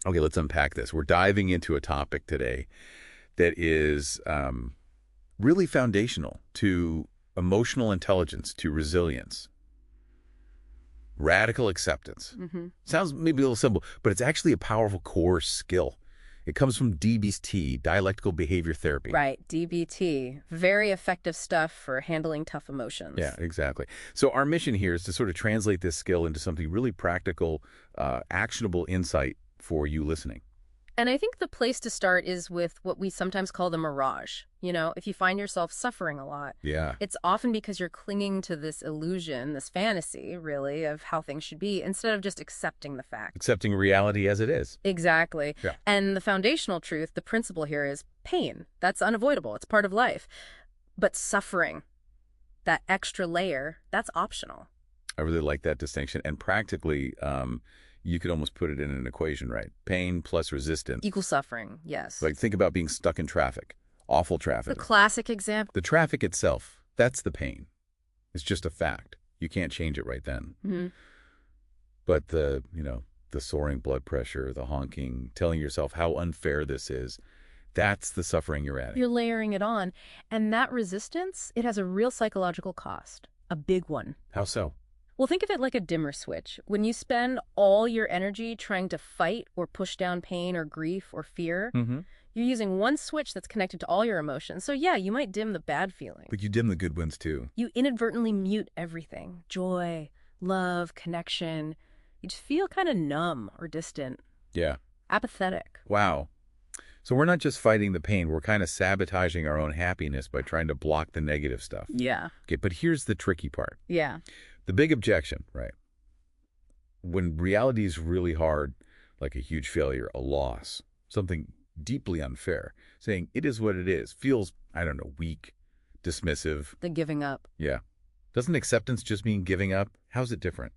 Okay, let's unpack this. We're diving into a topic today that is really foundational to emotional intelligence, to resilience. Radical acceptance. Sounds maybe a little simple, but it's actually a powerful core skill. It comes from DBT, Dialectical Behavior Therapy. Right, DBT. Very effective stuff for handling tough emotions. Yeah, exactly. So our mission here is to sort of translate this skill into something really practical, actionable insight for you listening. And I think the place to start is with what we sometimes call the mirage. You know, if you find yourself suffering a lot, Yeah. it's often because you're clinging to this illusion, this fantasy, really, of how things should be, instead of just accepting the fact. Accepting reality as it is. Exactly. Yeah. And the foundational truth, the principle here is pain. That's unavoidable. It's part of life. But suffering, that extra layer, that's optional. I really like that distinction. And practically, you could almost put it in an equation, right? Pain plus resistance. Equal suffering, yes. Like think about being stuck in traffic, awful The traffic. classic example. The traffic itself, that's the pain. It's just a fact. You can't change it right then. But the soaring blood pressure, the honking, telling yourself how unfair this is, that's the suffering you're adding. You're layering it on. And that resistance, it has a real psychological cost, a big one. How so? Well, think of it like a dimmer switch. When you spend all your energy trying to fight or push down pain or grief or fear, you're using one switch that's connected to all your emotions. So yeah, you might dim the bad feeling. But you dim the good ones too. You inadvertently mute everything. Joy, love, connection. You just feel kind of numb or distant. Yeah. Apathetic. Wow. So we're not just fighting the pain, we're kind of sabotaging our own happiness by trying to block the negative stuff. Yeah. Okay, but here's the tricky part. Yeah. The big objection, right? When reality is really hard, like a huge failure, a loss, something deeply unfair, saying it is what it is, feels, I don't know, weak, dismissive. The giving up. Yeah. Doesn't acceptance just mean giving up? How's it different?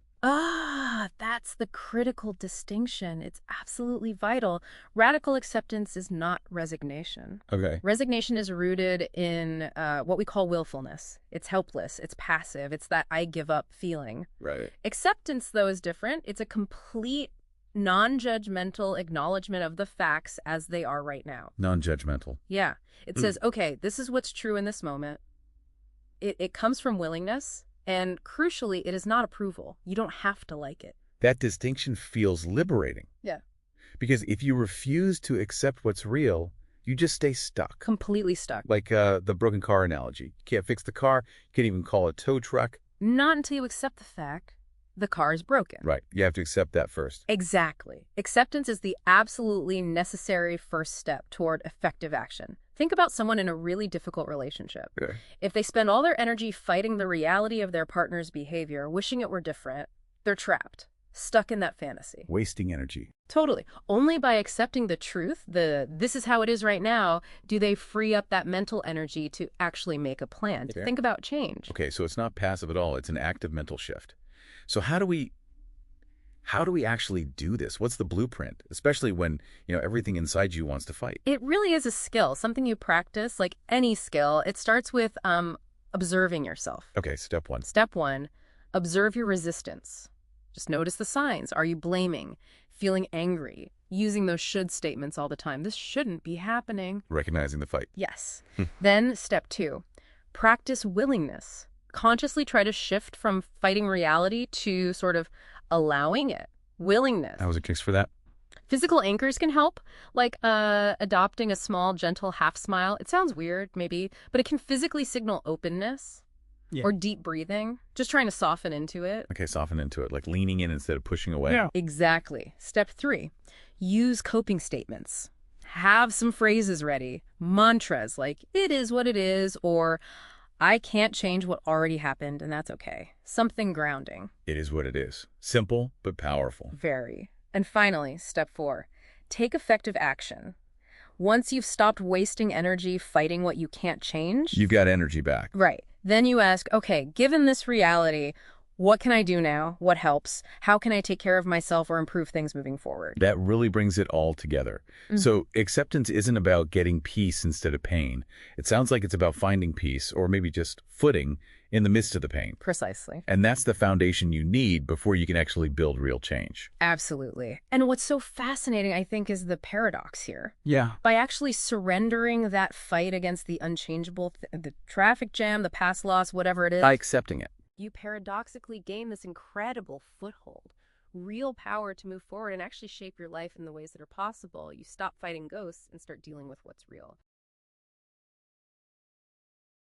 That's the critical distinction. It's absolutely vital. Radical acceptance is not resignation. Okay. Resignation is rooted in what we call willfulness. It's helpless. It's passive. It's that I give up feeling. Right. Acceptance, though, is different. It's a complete non-judgmental acknowledgement of the facts as they are right now. Non-judgmental. Yeah. It says, okay, this is what's true in this moment. It comes from willingness. And crucially, it is not approval. You don't have to like it. That distinction feels liberating. Yeah. Because if you refuse to accept what's real, you just stay stuck. Completely stuck. Like the broken car analogy. You can't fix the car. You can't even call a tow truck. Not until you accept the fact the car is broken. Right. You have to accept that first. Exactly. Acceptance is the absolutely necessary first step toward effective action. Think about someone in a really difficult relationship. Okay. If they spend all their energy fighting the reality of their partner's behavior, wishing it were different, they're trapped, stuck in that fantasy. Wasting energy. Totally. Only by accepting the truth, this is how it is right now, do they free up that mental energy to actually make a plan, to think about change. Okay, so it's not passive at all. It's an active mental shift. So how do we actually do this? What's the blueprint? Especially when, everything inside you wants to fight. It really is a skill, something you practice, like any skill. It starts with observing yourself. Okay, step one. Step one, observe your resistance. Just notice the signs. Are you blaming, feeling angry, using those should statements all the time? This shouldn't be happening. Recognizing the fight. Yes. Then step two, practice willingness. Consciously try to shift from fighting reality to sort of allowing it. Willingness. How was it kicks for that? Physical anchors can help, like adopting a small, gentle half smile. It sounds weird, maybe, but it can physically signal openness. Yeah. Or deep breathing, just trying to soften into it. Okay, soften into it, like leaning in instead of pushing away. Yeah. Exactly. Step three, use coping statements. Have some phrases ready, mantras like, it is what it is, or I can't change what already happened, and that's okay. Something grounding. It is what it is. Simple, but powerful. Very. And finally, step four, take effective action. Once you've stopped wasting energy fighting what you can't change, you've got energy back. Right. Then you ask, okay, given this reality, What can I do now? What helps? How can I take care of myself or improve things moving forward? That really brings it all together. So acceptance isn't about getting peace instead of pain. It sounds like it's about finding peace, or maybe just footing, in the midst of the pain. Precisely. And that's the foundation you need before you can actually build real change. Absolutely. And what's so fascinating, I think, is the paradox here. Yeah. By actually surrendering that fight against the unchangeable, the traffic jam, the past loss, whatever it is, By accepting it. you paradoxically gain this incredible foothold, real power to move forward and actually shape your life in the ways that are possible. You stop fighting ghosts and start dealing with what's real.